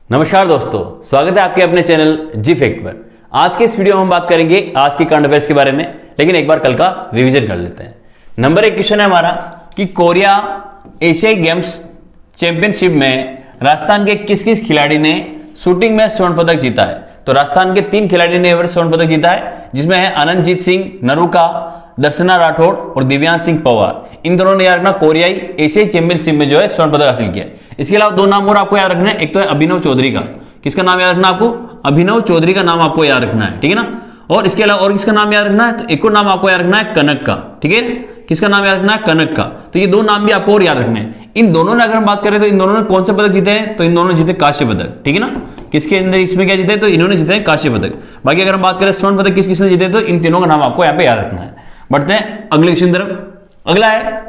नमस्कार दोस्तों, स्वागत है आपके अपने चैनल जी फैक्ट पर। आज के इस वीडियो में हम बात करेंगे आज की करंट अफेयर्स के बारे में, लेकिन एक बार कल का रिवीजन कर लेते हैं। नंबर 1 क्वेश्चन है हमारा कि कोरिया एशियाई गेम्स चैंपियनशिप में राजस्थान के किस किस खिलाड़ी ने शूटिंग में स्वर्ण पदक जीता है। तो राजस्थान के 3 खिलाड़ी ने स्वर्ण पदक जीता है, जिसमें है अनंतजीत सिंह नरूका, दर्शना राठौड़ और दिव्यांश सिंह पवार। इन दोनों ने यार कोरियाई एशियाई चैंपियनशिप में जो है स्वर्ण पदक हासिल किया। इसके अलावा 2 नाम और आपको याद रखना है। एक तो है अभिनव चौधरी का, किसका नाम याद रखना है आपको? अभिनव चौधरी का नाम आपको याद रखना है, ठीक है ना। और इसके अलावा और किसका नाम याद रखना है? तो एक और नाम आपको याद रखना है कनक का, ठीक है। किसका नाम याद रखना है? कनक का। तो ये 2 नाम भी आपको और याद रखने हैं। इन दोनों ने अगर हम बात करें तो इन दोनों ने कौन से पदक जीते हैं? तो इन दोनों ने जीते कांस्य पदक, ठीक है ना। किसके अंदर इसमें क्या जीते? तो इन्होंने जीते हैं कांस्य पदक। बाकी अगर हम बात करें स्वर्ण पदक किस किसने जीते, तो इन तीनों का नाम आपको यहाँ पे याद रखना है। बढ़ते हैं अगले क्वेश्चन तरफ। अगला है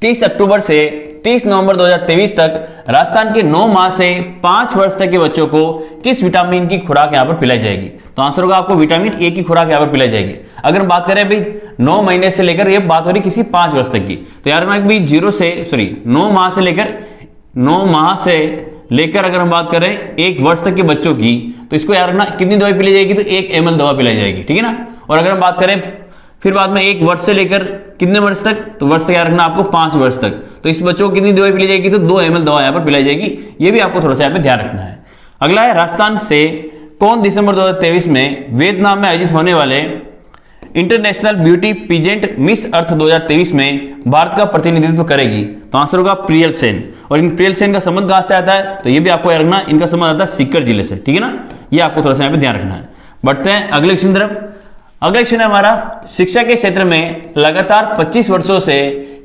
30 अक्टूबर से 30 नवंबर 2023 तक राजस्थान के 9 माह से 5 वर्ष तक के बच्चों को किस विटामिन की खुराक यहां पर पिलाई जाएगी? तो आंसर होगा आपको विटामिन ए की खुराक यहां पर पिलाई जाएगी। अगर हम बात करें भाई 9 महीने से लेकर, ये बात हो रही किसी 5 वर्ष तक की, तो यार भाई 9 माह से लेकर अगर हम बात करें 1 वर्ष तक के बच्चों की, तो इसको यार कितनी दवाई पिलाई जाएगी? तो 1 ml दवा पिलाई जाएगी, ठीक है ना। और अगर हम बात करें फिर बाद में 1 वर्ष से लेकर कितने वर्ष तक? तो वर्ष तक याद रखना आपको 5 वर्ष तक। तो इस बच्चों को कितनी दवाई पिलाई जाएगी? तो 2 ml दवा यहां पर पिलाई जाएगी। ये भी आपको थोड़ा सा यहां पे ध्यान रखना है। अगला है राजस्थान से कौन दिसंबर 2023 में वियतनाम में आयोजित होने वाले international beauty peasant Miss Earth 2023 में भारत का प्रतिनिधित्व करेगी? तो आंसर होगा प्रियल सेन। और इन प्रियल सेन का संबंध कहां से आता है? तो ये भी आपको याद रखना, इनका संबंध आता है सीकर जिले से, ठीक है ना। ये आपको थोड़ा सा यहां पे ध्यान रखना है। बढ़ते हैं अगले क्वेश्चन तरफ। अगला क्वेश्चन है हमारा, शिक्षा के क्षेत्र में लगातार 25 वर्षों से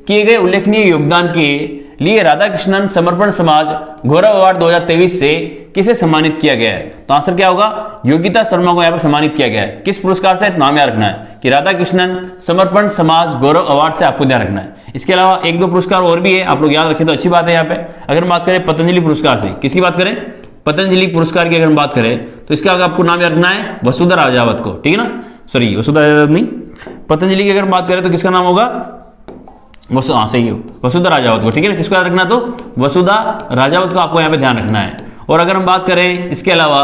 किए गए उल्लेखनीय योगदान के लिए राधाकृष्णन समर्पण समाज गौरव अवार्ड 2023 से किसे सम्मानित किया गया है? तो आंसर क्या होगा? योगिता शर्मा को यहां पर सम्मानित किया गया है। किस पुरस्कार से? नाम याद रखना है कि राधाकृष्णन समर्पण समाज गौरव अवार्ड से आपको ध्यान रखना है। इसके अलावा 1-2 पुरस्कार और भी है, आप लोग याद रखें तो अच्छी बात है। यहाँ पे अगर बात करें पतंजलि पुरस्कार से, किसकी बात करें? पतंजलि पुरस्कार की अगर हम बात करें तो इसका आपको नाम याद रखना है वसुधा राजावत को, ठीक है ना। सॉरी, वसुधा राजावत नहीं, पतंजलि की अगर बात करें तो किसका नाम होगा? सही है, वसुधा राजावत को, ठीक है ना। किसको याद रखना? तो वसुधा राजावत को आपको यहाँ पे ध्यान रखना है। और अगर हम बात करें इसके अलावा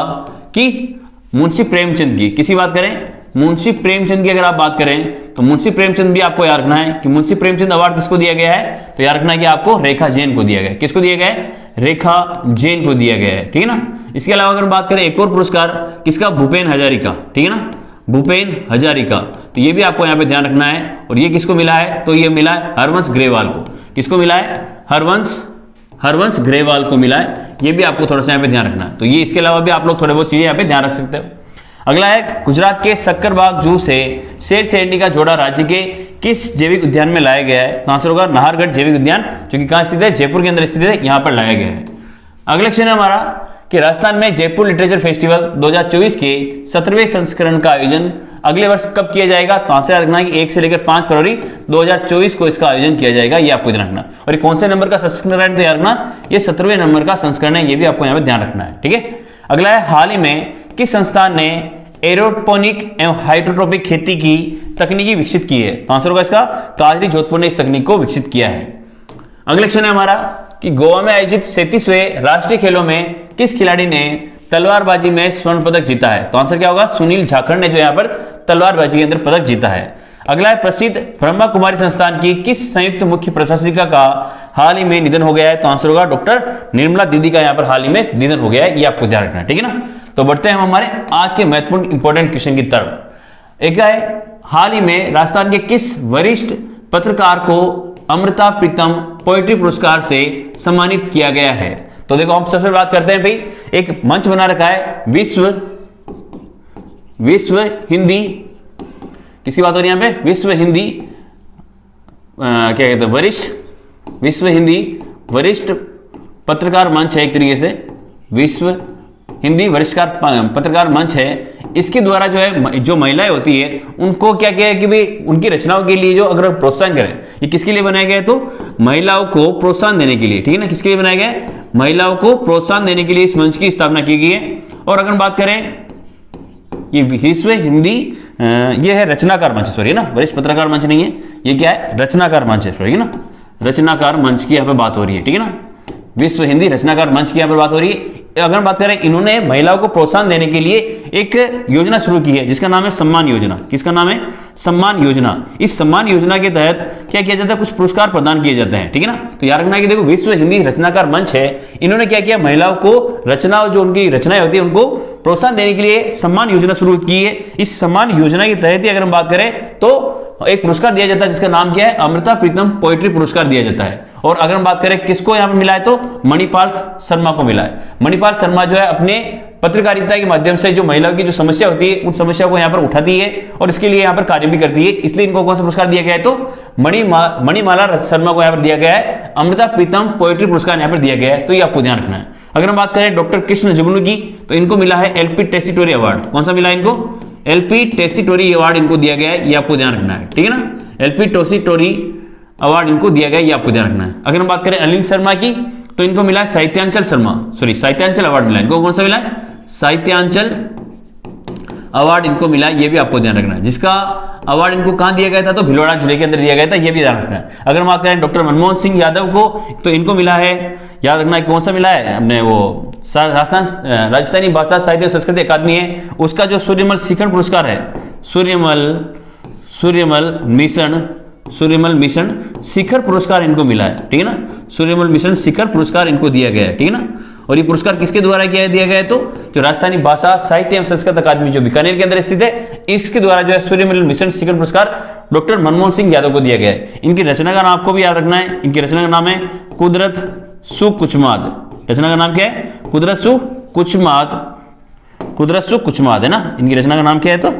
कि मुंशी प्रेमचंद की, किसी बात करें? मुंशी प्रेमचंद की अगर आप बात करें तो मुंशी प्रेमचंद भी आपको याद रखना है कि मुंशी प्रेमचंद अवार्ड किसको दिया गया है? तो याद रखना है कि आपको रेखा जैन को दिया गया है। किसको दिया गया है? रेखा जैन को दिया गया है, ठीक है ना। इसके अलावा अगर बात करें एक और पुरस्कार किसका? भूपेन हजारिका, ठीक है ना, भूपेन हजारिका। तो ये भी आपको यहाँ पे ध्यान रखना है। और ये किसको मिला है? तो ये मिला है हरवंश ग्रेवाल को। किसको मिला है? हरवंश ग्रेवाल को मिला है। ये भी आपको थोड़ा सा यहाँ पे ध्यान रखना है। तो ये इसके अलावा भी आप लोग थोड़े बहुत चीजें यहाँ पे ध्यान रख सकते हो। अगला है गुजरात के सक्करबाग जू से शेर शेरनी का जोड़ा राज्य के किस जैविक उद्यान में लाया गया है? तो आंसर होगा नाहरगढ़ जैविक उद्यान, जो कि कहां स्थित है? जयपुर के अंदर स्थित है, यहां पर लाया गया है। अगला क्वेश्चन है हमारा कि राजस्थान में जयपुर लिटरेचर फेस्टिवल 2024 के 17वें संस्करण का आयोजन अगले वर्ष कब किया जाएगा? तो आंसर रखना है कि 1 से लेकर 5 फरवरी 2024 को इसका आयोजन किया जाएगा। ये आपको ध्यान रखना। और ये कौन से नंबर का संस्करण है? तो याद रखना ये 17वें नंबर का संस्करण है। ये भी आपको यहाँ पे ध्यान रखना है, ठीक है। अगला है हाल ही में किस संस्थान ने एरोपोनिक एवं हाइड्रोट्रोपिक खेती की तकनीकी विकसित की है? तो आंसर होगा इसका काजरी जोधपुर ने इस तकनीक को विकसित किया है। अगला क्वेश्चन है हमारा कि गोवा में आयोजित 37वें राष्ट्रीय खेलों में किस खिलाड़ी ने तलवारबाजी में स्वर्ण पदक जीता है? तो आंसर क्या होगा? सुनील जाखड़ ने जो यहाँ पर तलवारबाजी के अंदर पदक जीता है। अगला है प्रसिद्ध ब्रह्मा कुमारी संस्थान की किस संयुक्त मुख्य प्रशासिका का हाल ही में निधन हो गया है? तो आंसर होगा डॉक्टर निर्मला दीदी का यहाँ पर हाल ही में निधन हो गया है। ये आपको ध्यान रखना है, ठीक है ना। तो बढ़ते हैं हम हमारे आज के महत्वपूर्ण इंपॉर्टेंट क्वेश्चन की तरफ। एक है हाल ही में राजस्थान के किस वरिष्ठ पत्रकार को अमृता प्रीतम पोएट्री पुरस्कार से सम्मानित किया गया है? तो देखो हम सबसे बात करते हैं भाई, एक मंच बना रखा है विश्व हिंदी, किसकी बात हो रही है यहाँ पे? विश्व हिंदी क्या कहते हैं? विश्व हिंदी वरिष्ठ पत्रकार मंच है। एक तरीके से विश्व हिंदी वरिष्ठ पत्रकार मंच है। इसके द्वारा जो है जो महिलाएं होती है उनको क्या किया है कि भाई उनकी रचनाओं के लिए जो अगर प्रोत्साहन करें, ये किसके लिए बनाया गया है? तो महिलाओं को प्रोत्साहन देने के लिए, ठीक है ना। किसके लिए बनाया गया है? महिलाओं को प्रोत्साहन देने के लिए इस मंच की स्थापना की गई है। और अगर हम बात करें ये विश्व हिंदी ये है रचनाकार मंच, सॉरी ना, वरिष्ठ पत्रकार मंच नहीं है, ये क्या है? रचनाकार मंच है, सॉरी ना, रचनाकार मंच की यहाँ पे बात हो रही है, ठीक है ना। विश्व हिंदी रचनाकार मंच की यहाँ पर बात हो रही है। अगर हम बात करें, इन्होंने महिलाओं को प्रोत्साहन देने के लिए एक योजना शुरू की है जिसका नाम है सम्मान योजना। किसका नाम है? सम्मान योजना। इस सम्मान योजना के तहत क्या किया जाता है? कुछ पुरस्कार प्रदान किए जाते हैं, ठीक है ना। तो याद रखना है कि देखो, विश्व हिंदी रचनाकार मंच है, इन्होंने क्या किया, महिलाओं को रचना, जो उनकी रचनाएं होती है उनको प्रोत्साहन देने के लिए सम्मान योजना शुरू की है। इस सम्मान योजना के तहत ही अगर हम बात करें तो एक पुरस्कार दिया जाता है जिसका नाम क्या है? अमृता प्रीतम पोएट्री पुरस्कार दिया जाता है। और अगर हम बात करें किसको यहां पर मिला है, तो मणिपाल शर्मा को मिला है। मणिपाल शर्मा जो है अपने पत्रकारिता के माध्यम से जो महिलाओं की जो समस्या होती है उन समस्या को यहां पर उठाती है और इसके लिए यहां पर कार्य भी करती है, इसलिए इनको कौन सा पुरस्कार दिया गया है? तो मणिमाला शर्मा को यहां पर दिया गया है अमृता प्रीतम पोएट्री पुरस्कार यहां पर दिया गया है। तो ये आपको ध्यान रखना है। अगर हम बात करें डॉक्टर कृष्ण जुगनू की, तो इनको मिला है एलपी टेसीटोरी अवार्ड। कौन सा मिला है इनको? एलपी टेसीटोरी अवार्ड इनको दिया गया है, ये आपको ध्यान रखना है, ठीक है ना। एलपी टेसीटोरी अवार्ड इनको दिया गया है, ये आपको ध्यान रखना है। अगर हम बात करें अनिल शर्मा की, तो इनको मिला है साहित्यांचल अवार्ड मिला है। इनको कौन सा मिला है? साहित्यांचल अवार्ड इनको मिला है, ये भी आपको ध्यान रखना है। जिसका अवार्ड इनको कहां दिया गया था? तो भीलवाड़ा जिले के अंदर दिया गया था, ये भी ध्यान रखना है। अगर हम बात करें डॉक्टर मनमोहन सिंह यादव को, तो इनको मिला है, याद रखना है कौन सा मिला है? अपने वो राजस्थानी भाषा साहित्य और संस्कृति अकादमी है, उसका जो सूर्यमल शिखर पुरस्कार है, सूर्यमल मिशन शिखर पुरस्कार इनको मिला है, ठीक है ना। सूर्यमल मिशन शिखर पुरस्कार इनको दिया गया है, ठीक है ना। और ये पुरस्कार किसके द्वारा दिया गया है? तो जो राजस्थानी भाषा साहित्य एवं संस्कृत अकादमी जो बीकानेर के अंदर स्थित है, इसके द्वारा जो है सूर्यमल मिशन शिखर पुरस्कार डॉक्टर मनमोहन सिंह यादव को दिया गया है। इनकी रचना का नाम आपको भी याद रखना है। इनकी रचना का नाम है कुदरत सुकुचमाद। रचना का नाम क्या है? कुदरत सुकुचमाद है ना। इनकी रचना का नाम क्या है? तो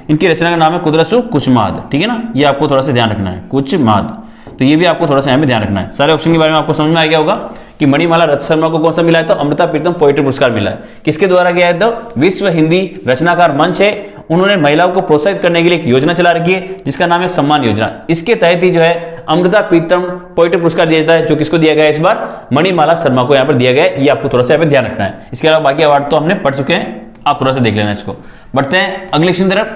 इनकी रचना का नाम है कुदरत सुकुचमाद, ठीक है ना। ये आपको थोड़ा सा ध्यान रखना है, कुचमाद। तो ये भी आपको थोड़ा सा यहाँ पे ध्यान रखना है। सारे ऑप्शन के बारे में आपको समझ में आ गया होगा कि मणिमाला रथ शर्मा को कौन सा मिला है? तो अमृता प्रीतम पोएट्री पुरस्कार मिला है। किसके द्वारा गया है? तो विश्व हिंदी रचनाकार मंच है, उन्होंने महिलाओं को प्रोत्साहित करने के लिए एक योजना चला रखी है जिसका नाम है सम्मान योजना। इसके तहत ही जो है अमृता प्रीतम पोएट्री पुरस्कार दिया जाता है, जो किसको दिया गया है इस बार? मणिमाला शर्मा को यहाँ पर दिया गया है। ये आपको थोड़ा सा यहाँ पे ध्यान रखना है। इसके अलावा बाकी अवार्ड तो हमने पढ़ चुके हैं, आप थोड़ा सा देख लेना इसको। बढ़ते हैं अगले क्वेश्चन तरफ।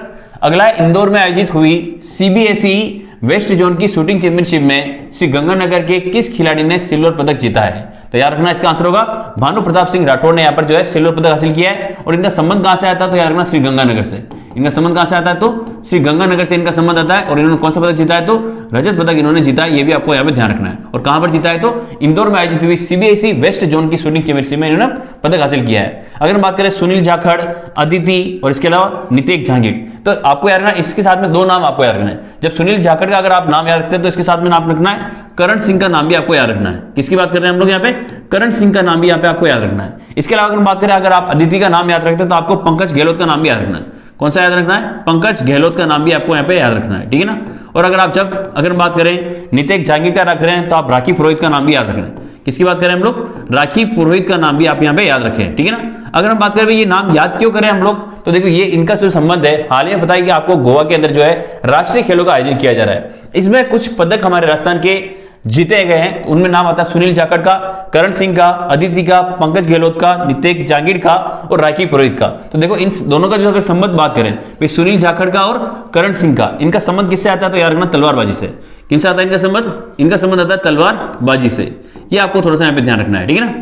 अगला इंदौर में आयोजित हुई सीबीएसई वेस्ट जोन की शूटिंग चैंपियनशिप में श्री गंगानगर के किस खिलाड़ी ने सिल्वर पदक जीता है? तो याद रखना इसका आंसर होगा भानु प्रताप सिंह राठौर ने यहाँ पर जो है सिल्वर पदक हासिल किया है। और इनका संबंध कहां से आता है? तो याद रखना श्री गंगानगर से। इनका संबंध कहां से आता है? तो श्री गंगानगर से इनका संबंध आता है। और इन्होंने कौन सा पदक जीता है? तो रजत पदक इन्होंने जीता है, ये भी आपको यहाँ पे ध्यान रखना है। और कहां पर जीता है? तो इंदौर में आयोजित हुई सीबीएसई वेस्ट जोन की शूटिंग चैंपियनशिप में इन्होंने पदक हासिल किया है। अगर हम बात करें सुनील जाखड़, अदिति और इसके अलावा नितेश झांगीर, तो आपको याद रखना इसके साथ में दो नाम आपको याद रखना है। जब सुनील जाखड़ का अगर आप नाम याद रखते हैं तो इसके साथ में नाम रखना है करण सिंह का नाम भी आपको याद रखना है। किसकी बात कर रहे हैं हम लोग यहाँ पे? करण सिंह का नाम भी यहाँ पे आपको याद रखना है। इसके अलावा अगर बात करें, अगर आप अदिति का नाम याद रखते हैं तो आपको पंकज गहलोत का नाम भी याद रखना है। कौन सा याद रखना है? पंकज गहलोत का नाम भी आपको यहाँ पे याद रखना है, ठीक है ना। और अगर बात करें नितेश झांगीर का रख रहे हैं तो आप राखी पुरोहित का नाम भी याद रखना है। किसकी बात करें हम लोग? राखी पुरोहित का नाम भी आप यहाँ पे याद रखें, ठीक है ना। अगर हम बात करें ये नाम याद क्यों करें हम लोग, तो देखो ये इनका जो संबंध है, हाल ही में बताया कि आपको गोवा के अंदर जो है राष्ट्रीय खेलों का आयोजन किया जा रहा है। इसमें कुछ पदक हमारे राजस्थान के जीते गए हैं, उनमें नाम आता है सुनील जाखड़ का, करण सिंह का, अदिति का, पंकज गहलोत का, नितेश झांगीर का और राखी पुरोहित का। तो देखो इन दोनों का जो अगर संबंध बात करें, भाई सुनील जाखड़ का और करण सिंह का, इनका संबंध किससे आता है? तो यार रखना तलवारबाजी से। किनसे आता है इनका संबंध? इनका संबंध आता है तलवारबाजी से। ये आपको थोड़ा सा यहाँ पे ध्यान रखना है, ठीक है ना।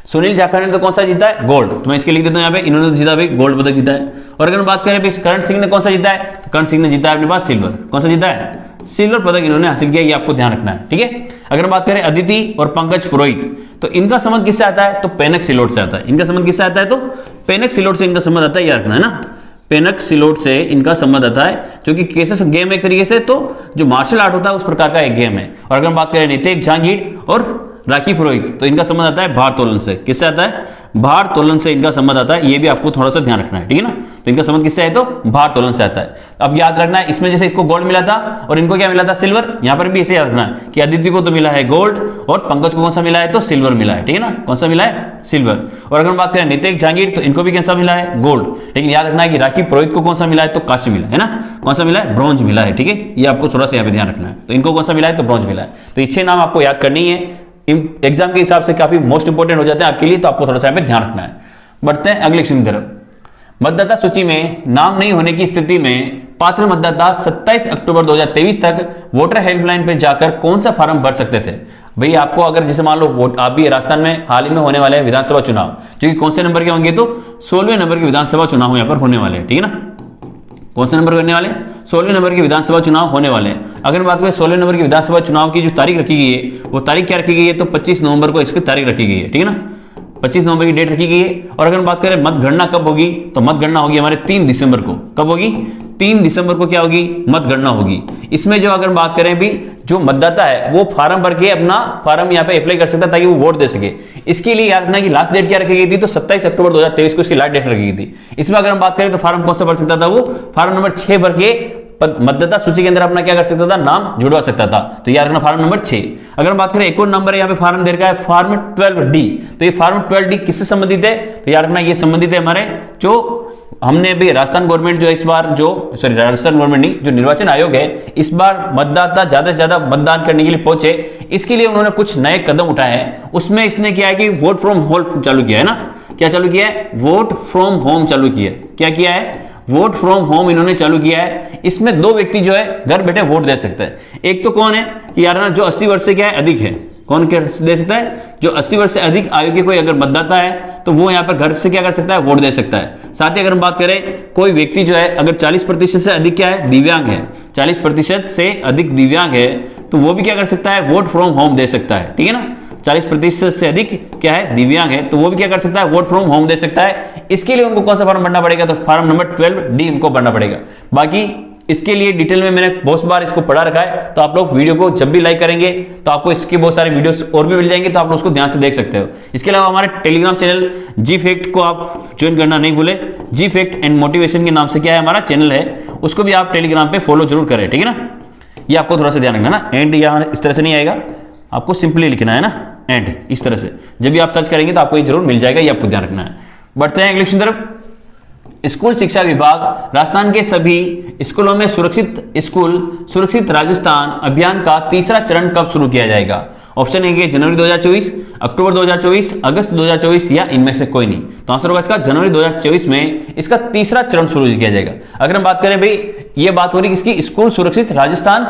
सुनील जाखड़ ने तो कौन सा जीता है? गोल्ड। तो मैं इसके लिख देता हूं यहाँ पे, इन्होंने तो जीता भाई गोल्ड पदक जीता है। और अगर बात करें करण सिंह ने कौन सा जीता है? तो करण सिंह ने जीता है अपने पास सिल्वर। कौन सा जीता है? सिल्वर पदक इन्होंने हासिल किया, ये आपको ध्यान रखना है, ठीक है। अगर बात करें अदिति और पंकज पुरोहित, तो इनका संबंध किससे आता है? तो पेनक सिलोट से आता है। इनका संबंध किससे आता है? तो पेनक सिलोट से इनका संबंध आता है, याद रखना है ना। पेनक सिलोट से इनका संबंध आता है, जो कि केसेस गेम एक तरीके से तो जो मार्शल आर्ट होता है उस प्रकार का एक गेम है। और अगर बात करें नितेश झांगीर और राखी पुरोहित, तो इनका संबंध आता है भारोत्तोलन से। किससे आता है? भारोत्तोलन से इनका संबंध आता है, ये भी आपको थोड़ा सा ध्यान रखना है, ठीक है ना। तो इनका संबंध किससे है? तो भारोत्तोलन से आता है। अब याद रखना है इसमें जैसे इसको गोल्ड मिला था और इनको क्या मिला था? सिल्वर। यहां पर भी इसे याद रखना है कि अदिति को तो मिला है गोल्ड और पंकज को कौन सा मिला है? तो सिल्वर मिला है, ठीक है ना। कौन सा मिला है? सिल्वर। और अगर बात करें नितेश झांगीर, तो इनको भी कैसा मिला है? गोल्ड। लेकिन याद रखना है कि राखी पुरोहित को कौन सा मिला है? तो कांस्य मिला है ना। कौन सा मिला है? ब्रॉन्ज मिला है, ठीक है। ये आपको थोड़ा सा यहाँ पे ध्यान रखना है। तो इनको कौन सा मिला है? तो ब्रॉन्ज मिला है। तो ये 6 नाम आपको याद करनी है, एग्जाम के हिसाब से काफी मोस्ट इंपोर्टेंट हो जाते हैं आपके लिए, तो आपको थोड़ा सा यहाँ पे ध्यान रखना है। बढ़ते हैं अगले क्वेश्चन की तरफ। मतदाता सूची में नाम नहीं होने की स्थिति में पात्र मतदाता 27 अक्टूबर 2023 तक वोटर हेल्पलाइन पर जाकर कौन सा फॉर्म भर सकते थे? भाई आपको अगर जैसे मान लो वोट, आप भी राजस्थान में हाल ही में होने वाले हैं विधानसभा चुनाव, जो कि कौन से नंबर के होंगे, तो 16वें नंबर के विधानसभा चुनाव यहाँ पर होने वाले हैं, ठीक है ना। कौन से नंबर होने वाले, 16वें नंबर के विधानसभा चुनाव होने वाले हैं। अगर बात करें 16वें नंबर के विधानसभा चुनाव की जो तारीख रखी गई है, वो तारीख क्या रखी गई है, तो 25 नवंबर को इसकी तारीख रखी गई है, ठीक है ना। 25 नवंबर की डेट रखी गई है। और अगर बात करें मतगणना कब होगी, तो मतगणना होगी हमारे 3 दिसंबर को। कब होगी, 3 दिसंबर को क्या होगी, मतगणना होगी। इसमें जो अगर बात करें भी, जो मतदाता है वो फार्म भर के अपना फार्म यहाँ पे अप्लाई कर सकता है ताकि वो वोट दे सके। इसके लिए याद रखना कि लास्ट डेट क्या रखी गई थी, तो 27 अक्टूबर 2023 को इसकी लास्ट डेट रखी गई थी। इसमें अगर हम बात करें तो फार्म कौन सा भर सकता था, वो फार्म नंबर 6 भर के मतदाता सूची के अंदर अपना क्या कर सकता था, नाम जुड़वा सकता था। तो याद रखना फार्म नंबर 6। अगर बात करें एक और नंबर है यहाँ पे फार्म दे रखा है फार्म 12D। तो ये फार्म 12D किससे संबंधित है, तो याद रखना ये संबंधित है हमारे जो हमने भी राजस्थान गवर्नमेंट जो इस बार राजस्थान गवर्नमेंट नहीं, जो निर्वाचन आयोग है, इस बार मतदाता ज्यादा से ज्यादा मतदान करने के लिए पहुंचे, इसके लिए उन्होंने कुछ नए कदम उठाए हैं। उसमें इसने किया है कि वोट फ्रॉम होम चालू किया है ना। क्या चालू किया है, वोट फ्रॉम होम चालू किया है। क्या किया है, वोट फ्रॉम होम इन्होंने चालू किया है। इसमें 2 व्यक्ति जो है घर बैठे वोट दे सकते हैं। एक तो कौन है कि यार ना, जो 80 वर्ष से क्या है अधिक है। कौन क्या दे सकता है, जो 80 वर्ष से अधिक आयु के कोई अगर मतदाता है तो वो यहाँ पर घर से क्या कर सकता है, वोट दे सकता है। साथ ही अगर हम बात करें कोई व्यक्ति जो है अगर 40% से अधिक क्या है, दिव्यांग है, 40% से अधिक दिव्यांग है, तो वो भी क्या कर सकता है, वोट फ्रॉम होम दे सकता है, ठीक है ना। 40% से अधिक क्या है, दिव्यांग है, तो वो भी क्या कर सकता है, वोट फ्रॉम होम दे सकता है। इसके लिए उनको कौन सा फॉर्म भरना पड़ेगा, तो फॉर्म नंबर 12D उनको भरना पड़ेगा। बाकी इसके लिए डिटेल में मैंने बहुत बार इसको पढ़ा रखा है, तो आप लोग वीडियो को जब भी लाइक करेंगे तो आपको इसके बहुत सारे वीडियोस और भी मिल जाएंगे, तो आप लोग उसको ध्यान से देख सकते हो। इसके अलावा हमारे टेलीग्राम चैनल जी फैक्ट को आप ज्वाइन करना नहीं भूले। जी फैक्ट एंड मोटिवेशन के नाम से क्या है हमारा चैनल है, उसको भी आप टेलीग्राम पे फॉलो जरूर करें, ठीक है ना। ये आपको थोड़ा सा ध्यान रखना ना, एंड यहाँ इस तरह से नहीं आएगा, आपको सिंपली लिखना है ना, एंड इस तरह से। जब भी आप सर्च करेंगे तो आपको ये जरूर मिल जाएगा, ये आपको ध्यान रखना है। बढ़ते हैं अगले क्वेश्चन तरफ। स्कूल शिक्षा विभाग राजस्थान के सभी स्कूलों में सुरक्षित राजस्थान अभियान का तीसरा चरण कब शुरू किया जाएगा। ऑप्शन है कि जनवरी 2024, अक्टूबर 2024, अगस्त 2024 या इनमें से कोई नहीं। तो आंसर होगा इसका जनवरी 2024 में इसका तीसरा चरण शुरू किया जाएगा। अगर हम बात करें भाई, ये बात हो रही किसकी, स्कूल सुरक्षित राजस्थान,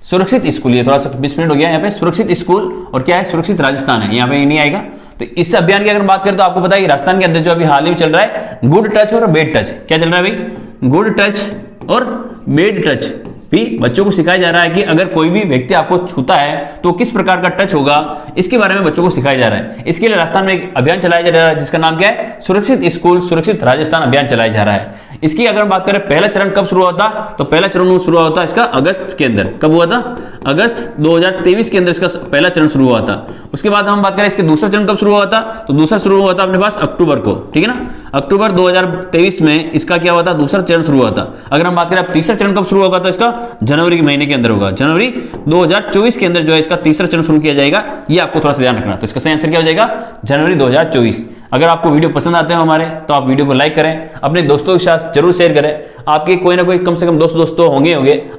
सुरक्षित स्कूल, ये थोड़ा सा मिसप्रिंट हो गया यहाँ पे, सुरक्षित स्कूल और क्या है, सुरक्षित राजस्थान है, यहाँ पे नहीं आएगा। तो इस अभियान की अगर बात करें तो आपको पता है राजस्थान के अंदर जो अभी हाल ही में चल रहा है गुड टच और बेड टच। क्या चल रहा है भाई, गुड टच और बेड टच भी बच्चों को सिखाया जा रहा है कि अगर कोई भी व्यक्ति आपको छूता है तो किस प्रकार का टच होगा, इसके बारे में बच्चों को सिखाया जा रहा है। इसके लिए राजस्थान में एक अभियान चलाया जा रहा है जिसका नाम क्या है, सुरक्षित स्कूल सुरक्षित राजस्थान अभियान चलाया जा रहा है। इसकी अगर बात करें पहला चरण कब शुरू हुआ था, तो पहला चरण शुरू हुआ था इसका अगस्त के अंदर। कब हुआ था, अगस्त 2023 के अंदर इसका पहला चरण शुरू हुआ था। उसके बाद हम बात करें इसके दूसरा चरण कब शुरू हुआ था, तो दूसरा शुरू हुआ था अपने पास अक्टूबर को, ठीक है ना। अक्टूबर 2023 में इसका क्या हुआ था, दूसरा चरण शुरू हुआ था। अगर हम बात करें अब तीसरा चरण कब शुरू होगा, तो इसका जनवरी के महीने के अंदर होगा, जनवरी 2024 के अंदर जो है इसका तीसरा चरण शुरू किया जाएगा। ये आपको थोड़ा सा ध्यान रखना। तो इसका सही आंसर क्या हो जाएगा, जनवरी 2024। अगर आपको वीडियो पसंद आते हैं हमारे, तो आप वीडियो को लाइक करें, अपने दोस्तों के साथ जरूर शेयर करें। आपके कोई ना कोई कम से कम 10 दोस्त तो होंगे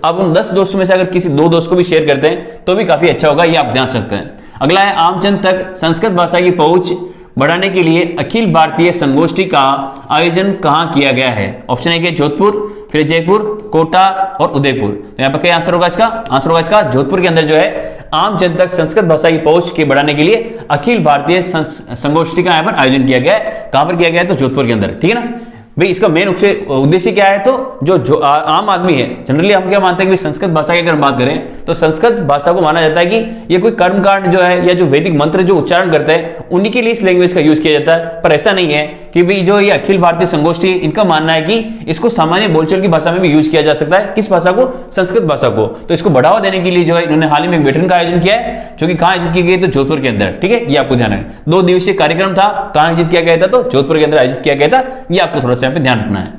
आप उन 10 दोस्तों में से अगर किसी 2 दोस्त को भी शेयर करते हैं तो भी काफी अच्छा होगा, ये आप ध्यान सकते हैं। अगला है आमजन तक संस्कृत भाषा की पहुंच बढ़ाने के लिए अखिल भारतीय संगोष्ठी का आयोजन कहां किया गया है। ऑप्शन है कि जोधपुर, फिर जयपुर, कोटा और उदयपुर। तो यहाँ पर क्या आंसर होगा इसका, आंसर होगा इसका जोधपुर के अंदर जो है आम जन तक संस्कृत भाषा की पहुंच के बढ़ाने के लिए अखिल भारतीय संगोष्ठी का यहाँ पर आयोजन किया गया है। कहां पर किया गया है, तो जोधपुर के अंदर, ठीक है ना। भाई इसका मेन उद्देश्य क्या है, तो जो आम आदमी है, जनरली हम क्या मानते हैं कि संस्कृत भाषा की अगर बात करें तो संस्कृत भाषा को माना जाता है कि ये कोई कर्मकांड जो है या जो वैदिक मंत्र जो उच्चारण करते हैं उन्हीं के लिए इस लैंग्वेज का यूज किया जाता है। पर ऐसा नहीं है कि भाई जो ये अखिल भारतीय संगोष्ठी है इनका मानना है कि इसको सामान्य बोलचाल की भाषा में भी यूज किया जा सकता है। किस भाषा को, संस्कृत भाषा को। तो इसको बढ़ावा देने के लिए जो है इन्होंने हाल ही में एक बैठक का आयोजन किया है, जो कि कहां आयोजित की गई, तो जोधपुर के अंदर, ठीक है। ये आपको ध्यान है, 2 दिवसीय कार्यक्रम था, कहां आयोजित किया गया था, तो जोधपुर के अंदर आयोजित किया गया था। ये आपको थोड़ा सा यहाँ पे ध्यान रखना है।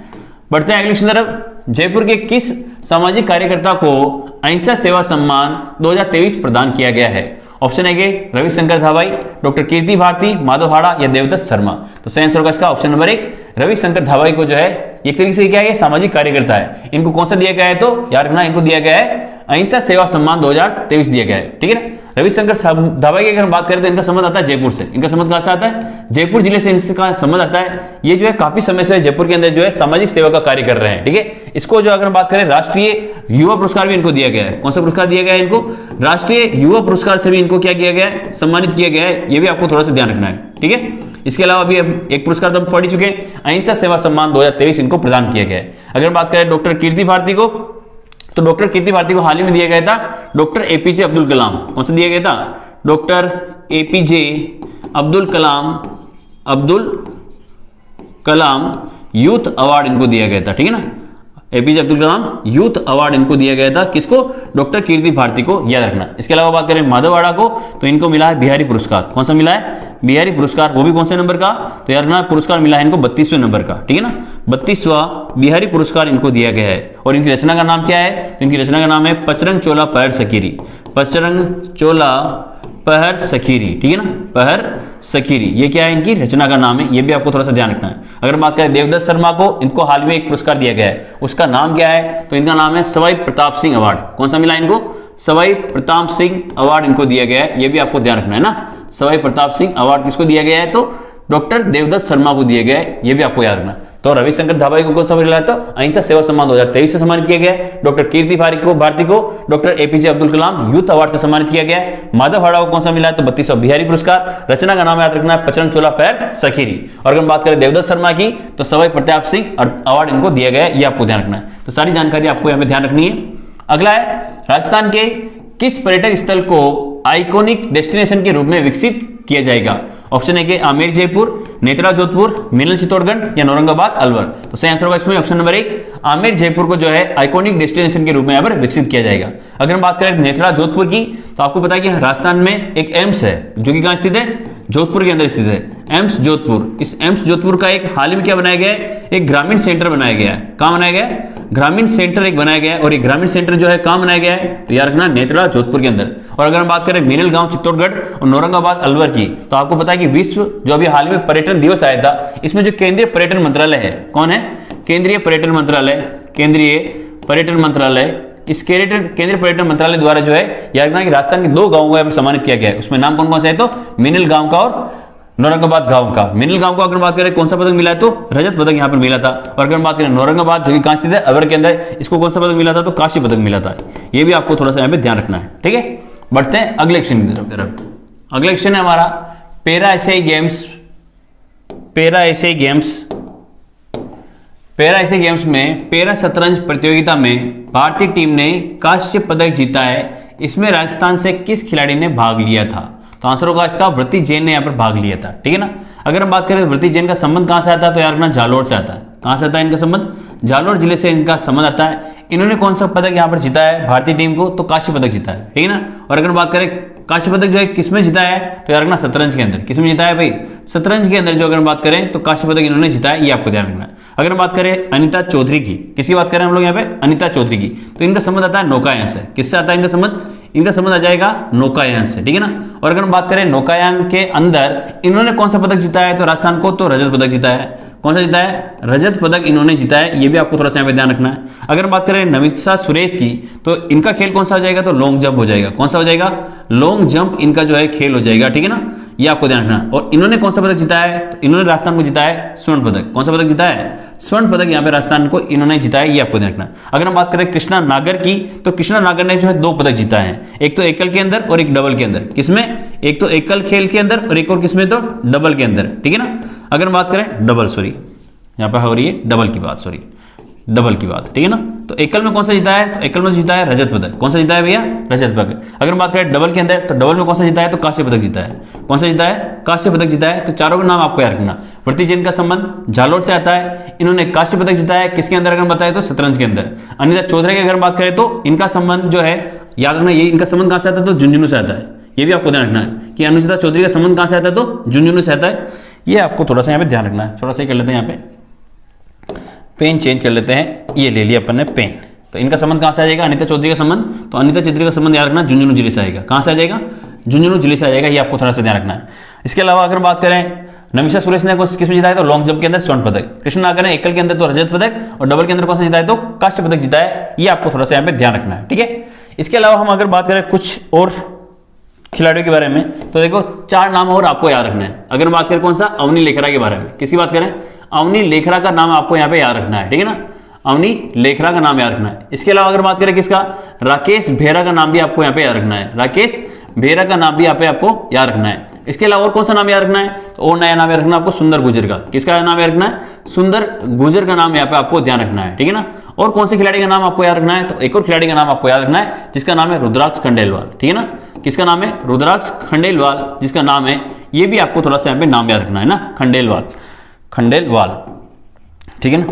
बढ़ते हैं अगले क्वेश्चन तरफ। जयपुर के किस सामाजिक कार्यकर्ता को अहिंसा सेवा सम्मान 2023 प्रदान किया गया है। ऑप्शन है कि रविशंकर धावाई, डॉक्टर कीर्ति भारती, माधव हाड़ा या देवदत्त शर्मा। तो सही आंसर होगा इसका ऑप्शन नंबर 1, रविशंकर धावाई को जो है एक तरीके से क्या है, सामाजिक कार्यकर्ता है। इनको कौन सा दिया गया है, तो याद रखना इनको दिया गया है अहिंसा सेवा सम्मान 2023 दिया गया है, ठीक है ना। रविशंकर धाबा की अगर हम बात करें तो इनका संबंध आता है जयपुर से। इनका संबंध कहां से आता है? जयपुर जिले से इनका संबंध आता है। ये जो है काफी समय से जयपुर के अंदर जो है सामाजिक सेवा का कार्य कर रहे हैं, ठीक है। इसको जो अगर हम बात करें राष्ट्रीय युवा पुरस्कार भी इनको दिया गया है। कौन सा पुरस्कार दिया गया है इनको? राष्ट्रीय युवा पुरस्कार से भी इनको क्या किया गया है? सम्मानित किया गया है। ये भी आपको थोड़ा सा ध्यान रखना है, ठीक है। इसके अलावा अभी एक पुरस्कार तो हम पढ़ चुके हैं, अहिंसा सेवा सम्मान 2023 इनको प्रदान किया गया है। अगर बात करें डॉक्टर कीर्ति भारती को, तो डॉक्टर कीर्ति भारती को हाल ही में दिया गया था डॉक्टर एपीजे अब्दुल कलाम। कौन सा दिया गया था? Doctor APJ Abdul Kalam youth award इनको दिया गया था, ठीक है ना। APJ Abdul Kalam youth award इनको दिया गया था। किसको? डॉक्टर कीर्ति भारती को, याद रखना। इसके अलावा बात करें माधववाड़ा को, तो इनको मिला है बिहारी पुरस्कार। कौन सा मिला है? बिहारी पुरस्कार। वो भी कौन से नंबर का? तो याद रखना पुरस्कार मिला है इनको 32वें नंबर का, ठीक है ना। 32वां बिहारी पुरस्कार इनको दिया गया है। और इनकी रचना का नाम क्या है? तो इनकी रचना का नाम है पचरंग चोला पहर सकीरी। पचरंग चोला पहर सखीरी, ठीक है ना, पहर सखीरी। ये क्या है? इनकी रचना का नाम है। ये भी आपको थोड़ा सा ध्यान रखना है। अगर बात करें देवदत्त शर्मा को, इनको हाल में एक पुरस्कार दिया गया है, उसका नाम क्या है? तो इनका नाम है सवाई प्रताप सिंह अवार्ड। कौन सा मिला इनको? सवाई प्रताप सिंह अवार्ड इनको दिया गया है। ये भी आपको ध्यान रखना है ना। सवाई प्रताप सिंह अवार्ड किसको दिया गया है? तो डॉक्टर देवदत्त शर्मा को दिया गया है। ये भी आपको याद रखना। तो रविशंकर धाबाई को कौन सा मिला? तो अहिंसा सेवा सम्मान 2023 से सम्मानित किया गया है। डॉक्टर कीर्ति भारती को doctor APJ Abdul Kalam youth award से सम्मानित किया गया है। माधववाड़ा को कौन सा मिला है? तो 32वां बिहारी पुरस्कार। रचना का नाम याद रखना है पचरंग चोला पैर सखीरी। और अगर हम बात करें देवदत्त शर्मा की, तो सवाई प्रताप सिंह अवार्ड इनको दिया गया है। ये आपको ध्यान रखना है। तो सारी जानकारी आपको यहाँ पे ध्यान रखनी है। अगला है राजस्थान के किस पर्यटक स्थल को आइकॉनिक डेस्टिनेशन के रूप में विकसित किया जाएगा? ऑप्शन है कि आमेर जयपुर, नेत्रा जोधपुर, मिनल चित्तौड़गढ़ या औरंगाबाद अलवर। तो सही आंसर होगा इसमें ऑप्शन नंबर 1, आमेर जयपुर को जो है आइकॉनिक डेस्टिनेशन के रूप में यहाँ पर विकसित किया जाएगा। अगर हम बात करें नेत्रा जोधपुर की, तो आपको पता है कि राजस्थान में एक एम्स है जो कि कहां स्थित है? जोधपुर के अंदर स्थित है एम्स जोधपुर। इस एम्स जोधपुर का एक हाल ही में क्या बनाया गया है? एक ग्रामीण सेंटर बनाया गया है। कहां बनाया गया है? ग्रामीण सेंटर एक बनाया गया है। और ये ग्रामीण सेंटर जो है कहां बनाया गया है? तो याद रखना नेत्रा जोधपुर के अंदर। और अगर हम बात करें मिनल गांव चित्तौड़गढ़ और औरंगाबाद अलवर की, तो आपको पता है कि विश्व जो अभी हाल में पर्यटन दिवस आया था, इसमें जो केंद्रीय पर्यटन मंत्रालय है, कौन है? केंद्रीय पर्यटन मंत्रालय। इस केंद्रीय पर्यटन मंत्रालय द्वारा जो है याद रखना कि राजस्थान के 2 गांवों को सम्मानित किया गया है। उसमें नाम कौन कौन सा है? तो मिनल गांव का और औरंगाबाद गांव का। मिनल गांव को अगर बात करें कौन सा पदक मिला है? तो रजत पदक यहाँ पर मिला था। और अगर हम बात करें औरंगाबाद जो कि कहां स्थित है? अलवर के अंदर, इसको कौन सा पदक मिला था? तो कांस्य पदक मिला था। ये भी आपको थोड़ा सा यहाँ पे ध्यान रखना है, ठीक है। बढ़ते हैं अगले क्वेश्चन की तरफ। अगला क्वेश्चन है हमारा पैरा एशियाई गेम्स में पैरा शतरंज प्रतियोगिता में भारतीय टीम ने कांस्य पदक जीता है। इसमें राजस्थान से किस खिलाड़ी ने भाग लिया था? तो आंसर होगा इसका वृत्ति जैन ने यहाँ पर भाग लिया था, ठीक है ना। अगर हम बात करें वृत्ति जैन का संबंध कहां से आता है? तो यार अपना जालोर से आता है। कहां से आता है इनका संबंध? जालोर जिले से इनका संबंध आता है। इन्होंने कौन सा पदक यहाँ पर जीता है भारतीय टीम को? तो कांस्य पदक जीता है, ठीक है ना। और अगर बात करें कांस्य पदक जो है किसमें जीता है? तो यार अपना शतरंज के अंदर। किसमें जीता है भाई? शतरंज के अंदर जो अगर बात करें तो कांस्य पदक इन्होंने जीता है। ये आपको ध्यान रखना है। अगर हम बात करें अनिता चौधरी की, किसकी बात करें हम लोग यहाँ पे? अनिता चौधरी की। तो इनका संबंध आता है नौकायान से। किससे आता है इनका संबंध? इनका संबंध आ जाएगा नौकायान से, ठीक है ना। और अगर हम बात करें नौकायान के अंदर इन्होंने कौन सा पदक जीता है? तो राजस्थान को तो रजत पदक जीता है। कौन सा जीता है? रजत पदक इन्होंने जीता है। ये भी आपको थोड़ा सा यहाँ पे ध्यान रखना है। अगर हम बात करें नमिता सुरेश की, तो इनका खेल कौन सा हो जाएगा? तो लॉन्ग जंप हो जाएगा। कौन सा हो जाएगा? लॉन्ग जंप इनका जो है खेल हो जाएगा, ठीक है ना। ये आपको ध्यान रखना। और इन्होंने कौन सा पदक जीता है? तो इन्होंने राजस्थान को जीता है स्वर्ण पदक। कौन सा पदक जीता है? स्वर्ण पदक यहाँ पे राजस्थान को इन्होंने जीता है। ये आपको ध्यान रखना। अगर हम बात करें कृष्णा नागर की, तो कृष्णा नागर ने जो है 2 पदक जीता है। एक तो एकल के अंदर और एक डबल के अंदर। किसमें? एक तो एकल खेल के अंदर और एक और किसमें? तो डबल के अंदर, ठीक है ना। अगर हम बात करें डबल, सॉरी यहाँ पे हो रही है डबल की बात, ठीक है ना। तो एकल में कौन सा जीता है? तो एकल में जीता है रजत पदक। कौन सा जीता है भैया? रजत पदक। अगर हम बात करें डबल के अंदर, तो डबल में कौन सा जीता है? तो कांस्य पदक जीता है। कौन सा जीता है? कांस्य पदक जीता है। तो चारों का नाम आपको याद रखना। वृत्ति जैन का संबंध जालोर से आता है। इन्होंने कांस्य पदक जीता है। किसके अंदर? अगर बताए तो शतरंज के अंदर। अनिता चौधरी की अगर बात करें तो इनका संबंध जो है याद रखना, ये इनका संबंध कहां से आता है? तो झुंझुनू से आता है। ये भी आपको ध्यान रखना है कि अनिता चौधरी का संबंध कहां से आता है? तो झुंझुनू से आता है। ये आपको थोड़ा सा यहाँ पे ध्यान रखना है। थोड़ा सा कर लेते हैं, यहाँ पे पेन चेंज कर लेते हैं। ये ले लिया अपन ने पेन। तो इनका संबंध कहां से आ जाएगा? अनिता चौधरी का संबंध। तो अनिता चौधरी का संबंध याद रखना झुंझुनू जिले से आएगा। कहां से आ जाएगा? झुंझुनू जिले से आ जाएगा। ये आपको थोड़ा सा ध्यान रखना है। इसके अलावा अगर बात करें नमिता सुरेश ने किसमें जीता है? तो लॉन्ग जंप के अंदर स्वर्ण पदक। कृष्ण नागर ने एकल के अंदर तो रजत पदक और डबल के अंदर कौन सा जीता है? तो कांस्य पदक जीता है। ये आपको थोड़ा सा यहाँ पे ध्यान रखना है, ठीक है। इसके अलावा हम अगर बात करें कुछ और खिलाड़ियों के बारे में, तो देखो 4 नाम और आपको याद रखना है। अगर बात करें कौन सा, अवनी लेखरा के बारे में, किसकी बात करें, अवनी लेखरा का नाम आपको यहाँ पे याद रखना है, ठीक है ना, अवनी लेखरा का नाम याद रखना है। इसके अलावा अगर बात करें किसका, राकेश बेहरा का नाम भी आपको यहाँ पे याद रखना है, राकेश बेहरा का नाम भी यहाँ पे आपको याद रखना है। इसके अलावा और कौन सा नाम याद रखना है, तो और नया नाम याद रखना है आपको सुंदर गुर्जर का, किसका नाम याद रखना है, सुंदर गुर्जर का नाम यहाँ पे आपको ध्यान रखना है, ठीक है ना। और कौन से खिलाड़ी का नाम आपको याद रखना है, तो एक और खिलाड़ी का नाम आपको याद रखना है जिसका नाम है रुद्राक्ष खंडेलवाल, ठीक है ना, किसका नाम है, रुद्राक्ष खंडेलवाल जिसका नाम है, ये भी आपको थोड़ा सा यहाँ पे नाम याद रखना है ना, खंडेलवाल, खंडेलवाल, ठीक है ना,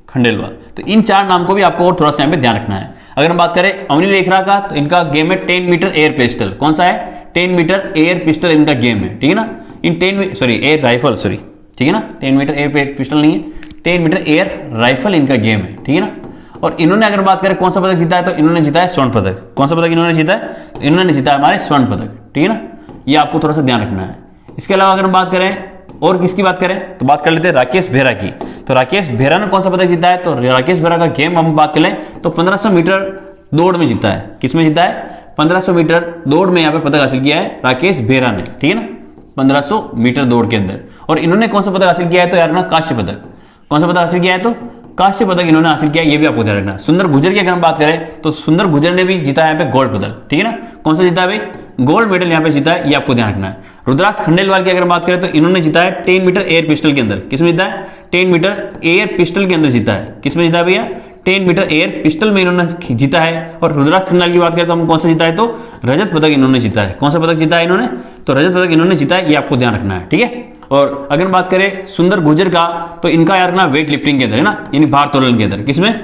खंडेलवाल। तो इन 4 नाम को भी आपको और थोड़ा सा यहाँ पे ध्यान रखना है। अगर हम बात करें अवनी लेखरा का, तो इनका गेम है 10 मीटर एयर पिस्टल, कौन सा है, 10 मीटर एयर पिस्टल इनका गेम है, ठीक है ना, इन 10 एयर राइफल, ठीक है ना, 10 मीटर एयर पिस्टल नहीं है, 10 मीटर एयर राइफल इनका गेम है, ठीक है ना। और इन्होंने अगर बात करें कौन सा पदक जीता है, तो इन्होंने जीता है स्वर्ण पदक, कौन सा पदक इन्होंने जीता है, तो इन्होंने जीता है हमारे स्वर्ण पदक, ठीक है ना, ये आपको थोड़ा सा ध्यान रखना है। इसके अलावा अगर हम बात करें और किसकी बात करें, तो बात कर लेते हैं राकेश बेहरा की। तो राकेश बेहरा ने कौन सा पदक जीता है, तो राकेश बेहरा का गेम हम बात करें तो 1500 मीटर दौड़ में जीता है, किसमें जीता है, 1500 मीटर दौड़ में यहाँ पे पदक हासिल किया है राकेश बेहरा ने, ठीक है ना, 1500 मीटर दौड़ के अंदर। और इन्होंने कौन सा पदक हासिल किया है, तो यार ना कांस्य पदक, कौन सा पदक हासिल किया है, तो कांस्य पदक इन्होंने हासिल किया, ये भी आपको ध्यान रखना है। सुंदर गुर्जर की अगर हम बात करें तो सुंदर गुर्जर ने भी जीता है यहाँ पे गोल्ड पदक, ठीक है ना, कौन सा जीता है भाई, गोल्ड मेडल यहाँ पे जीता है, ये आपको ध्यान रखना है। रुद्राक्ष खंडेलवाल की अगर बात करें तो इन्होंने जीता है 10 मीटर एयर पिस्टल के अंदर, किसमें जीता है, 10 मीटर एयर पिस्टल के अंदर जीता है, किसमें जीता है भैया, 10 मीटर एयर पिस्टल में इन्होंने जीता है। और रुद्राक्ष खंडेलवाल की बात करें तो हम कौन सा जीता है, तो रजत पदक इन्होंने जीता है, कौन सा पदक जीता है इन्होंने, तो रजत पदक इन्होंने जीता है, ये आपको ध्यान रखना है, ठीक है। और अगर बात करें सुंदर गुर्जर का, तो इनका यार ना वेट लिफ्टिंग के अंदर है ना, यानी भार तोलन के अंदर, किसमें,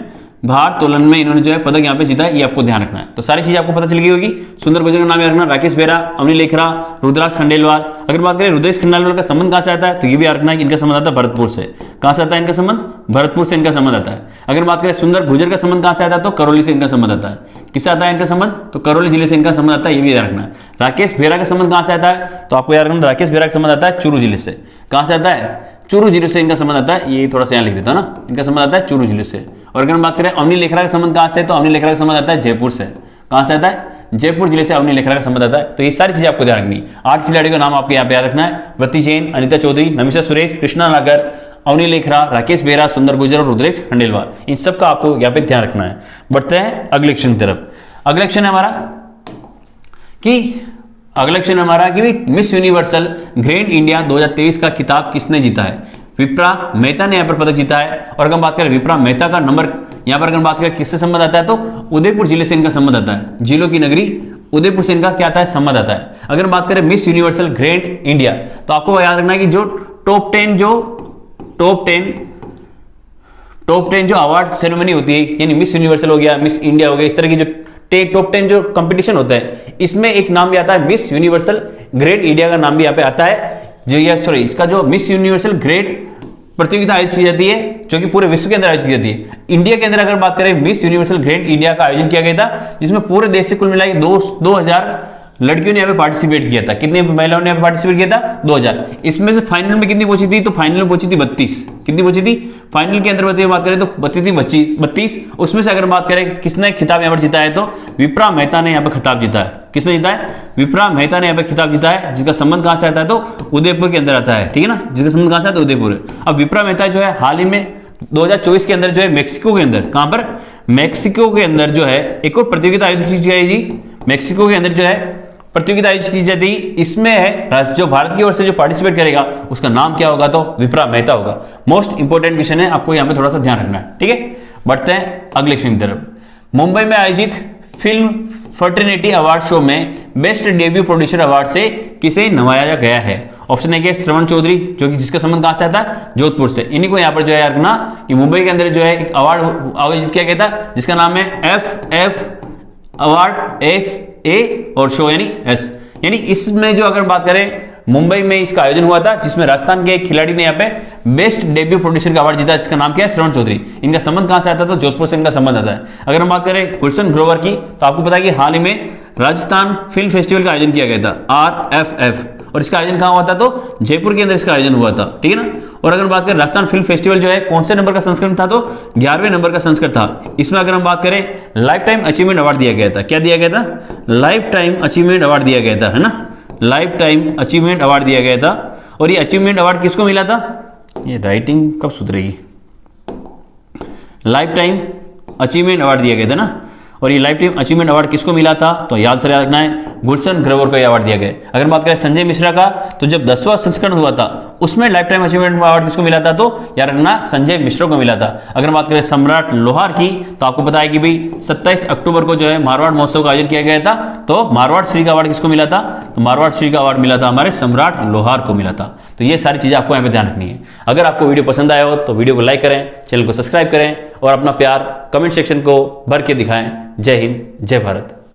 भार तोलन में इन्होंने जो है पदक यहाँ पे जीता है, ये आपको ध्यान रखना है। तो सारी चीज आपको पता चल गई होगी। सुंदर गुर्जर का नाम याद रखना, राकेश बेहरा, अवनी लेखरा, रुद्राक्ष खंडेलवाल। अगर बात करें रुद्रेश खंडेलवाल का संबंध कहां से आता है, तो ये भी याद रखना है कि इनका संबंध आता है भरतपुर से, कहां से आता है इनका संबंध, भरतपुर से इनका संबंध आता है। अगर बात करें सुंदर गुर्जर का संबंध कहां से आता है, तो करौली से इनका संबंध आता है, किससे आता है इनका संबंध, तो करौली जिले से इनका संबंध आता है, ये भी याद रखना है। राकेश बेहरा का संबंध कहां से आता है, तो आपको याद रखना राकेश बेहरा का संबंध आता है चूरू जिले से, कहां से आता है, चूरू जिले से इनका संबंध आता है, ये थोड़ा सा यहाँ लिख देता है ना, इनका संबंध आता है चूरू जिले से। और अगर हम बात करें अवनी लेखरा का संबंध कहां से, तो अवनी लेखरा का संबंध आता है जयपुर से, कहां से आता है, जयपुर जिले से अवनी लेखरा का संबंध आता है। तो ये सारी चीजें आपको ध्यान रखनी। 8 खिलाड़ियों का नाम आपको यहाँ पे याद रखना है, वृत्ति जैन, अनिता चौधरी, नमिषा सुरेश, कृष्णा नागर, अवनी लेखरा, राकेश बेहरा, सुंदर गुर्जर और रुद्रेश खंडेलवाल, इन सब का आपको यहाँ पे ध्यान रखना है। बढ़ते हैं अगले क्वेश्चन की तरफ। अगला क्वेश्चन है हमारा कि मिस यूनिवर्सल ग्रैंड इंडिया 2023 का खिताब किसने जीता है। विप्रा मेहता ने यहाँ पर पदक जीता है। और अगर हम बात करें विप्रा मेहता का नंबर, यहाँ पर अगर बात करें किससे संबंध आता है, तो उदयपुर जिले से इनका संबंध आता है, जिलों की नगरी उदयपुर से इनका क्या आता है, संबंध आता है। अगर बात करें मिस यूनिवर्सल ग्रैंड इंडिया, तो आपको याद रखना है कि जो टॉप 10 जो अवार्ड सेरेमनी होती है, यानी मिस यूनिवर्सल हो गया, मिस इंडिया हो गया, इस तरह की जो टॉप 10 जो कंपटीशन होता है, इसमें एक नाम भी आता है मिस यूनिवर्सल ग्रेड इंडिया का नाम भी यहाँ पे आता है। इसका जो मिस यूनिवर्सल ग्रेड प्रतियोगिता आयोजित की जाती है, जो कि पूरे विश्व के अंदर आयोजित की जाती है। इंडिया के अंदर अगर बात करें मिस यूनिवर्सल ग्रैंड इंडिया का आयोजन किया गया था, जिसमें पूरे देश से कुल मिला 2000 लड़कियों ने यहाँ पे पार्टिसिपेट किया था। कितनी महिलाओं ने यहाँ पे पार्टिसिपेट किया था, 2000। इसमें से फाइनल में कितनी पहुंची थी, तो फाइनल में पहुंची थी 32। कितनी पहुंची थी फाइनल के अंदर बात करें तो बची थी 32। उसमें से अगर बात करें किसने खिताब यहाँ पर जीता है, तो विप्रा मेहता ने यहाँ पे खिताब जीता है। किसने जीता है, विप्रा मेहता ने यहाँ पे खिताब जीता है, जिसका संबंध कहां से आता है, तो उदयपुर के अंदर आता है, ठीक है ना, जिसका संबंध कहां से आता है, उदयपुर। अब विप्रा मेहता जो है हाल ही में 2024 के अंदर जो है मेक्सिको के अंदर, कहां पर, मेक्सिको के अंदर जो है एक और प्रतियोगिता आयोजित की जाएगी। मेक्सिको के अंदर जो है प्रतियोगिता आयोजित की जाती, इसमें है जो भारत की ओर से जो पार्टिसिपेट करेगा उसका नाम क्या होगा, तो विप्रा मेहता होगा। मोस्ट इंपोर्टेंट क्वेश्चन है, आपको यहाँ पे थोड़ा सा ध्यान रखना है, ठीक है। बढ़ते हैं अगले क्वेश्चन की तरफ। मुंबई में आयोजित फिल्म फर्टर्निटी अवार्ड शो में बेस्ट डेब्यू प्रोड्यूसर अवार्ड से किसे नवाजा गया है। ऑप्शन ए के श्रवण चौधरी, जो कि जिसका संबंध कहां से आता है, जोधपुर से। इन्हीं को यहाँ पर जो है रखना कि मुंबई के अंदर जो है एक अवार्ड आयोजित किया गया था, जिसका नाम है FF अवार्ड SA और शो यानी S, यानी इसमें जो अगर बात करें मुंबई में इसका आयोजन हुआ था, जिसमें राजस्थान के एक खिलाड़ी ने यहाँ पे बेस्ट डेब्यू प्रोड्यूसर का अवार्ड जीता, जिसका नाम क्या है, श्रवण चौधरी। इनका संबंध कहां से आता है, तो जोधपुर से इनका संबंध आता है। अगर हम बात करें गुलशन ग्रोवर की, तो आपको पता है कि हाल ही में राजस्थान फिल्म फेस्टिवल का आयोजन किया गया था, RFF और इसका आयोजन कहाँ हुआ था? तो जयपुर के अंदर इसका आयोजन हुआ था, ठीक है ना। और अगर बात करें राजस्थान फिल्म फेस्टिवल जो है कौन से नंबर का संस्करण था? तो 11वें नंबर का संस्करण था। इसमें अगर हम बात करें लाइफ टाइम अचीवमेंट अवार्ड दिया गया था। क्या दिया गया था? लाइफ टाइम अचीवमेंट अवार्ड दिया गया था, है ना। लाइफ टाइम अचीवमेंट अवार्ड दिया गया था। और ये अचीवमेंट अवार्ड किसको मिला था? ये राइटिंग कब सुधरेगी? लाइफ टाइम अचीवमेंट अवार्ड दिया गया था ना। और ये लाइफ टाइम अचीवमेंट अवार्ड किसको मिला था? तो याद से रखना है, गुलशन ग्रोवर को यह अवार्ड दिया गया। अगर बात करें संजय मिश्रा का, तो जब 10वां संस्करण हुआ था उसमें लाइफ टाइम अचीवमेंट अवार्ड किसको मिला था? तो याद रखना संजय मिश्रा को मिला था। अगर बात करें सम्राट लोहार की, तो आपको पता है कि भाई 27 अक्टूबर को जो है मारवाड़ महोत्सव का आयोजन किया गया था। तो मारवाड़ श्री का अवार्ड किसको मिला था? तो मारवाड़ श्री का अवार्ड मिला था हमारे सम्राट लोहार को मिला था। तो ये सारी चीजें आपको यहाँ पे ध्यान रखनी है। अगर आपको वीडियो पसंद आया हो तो वीडियो को लाइक करें, चैनल को सब्सक्राइब करें और अपना प्यार कमेंट सेक्शन को भर के दिखाएं। जय हिंद, जय भारत।